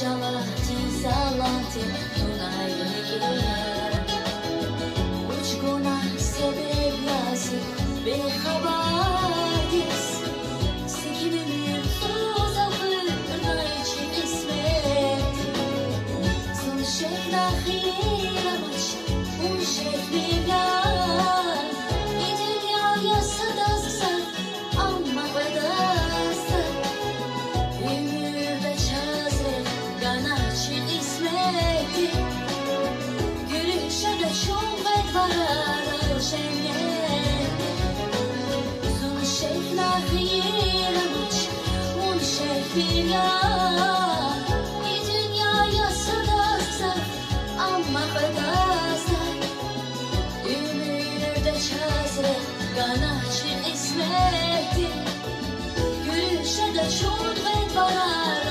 جوابتی سالانتی تونایی uçkuna sebep lazım bir haberdis Sikimin tuzağına için ismet Son şehna hıyla baş un şehliler İ dünyaya sadazsan ama bedazsan Ümür ve çaze gana için ismeti Gülüşe de çok varar Zun şeyh nahir amuç un şeyh ya İ dünyaya sadazsa ama bedazsa Ümürde çazre ganahçı ismeti Gülüşe de çok varar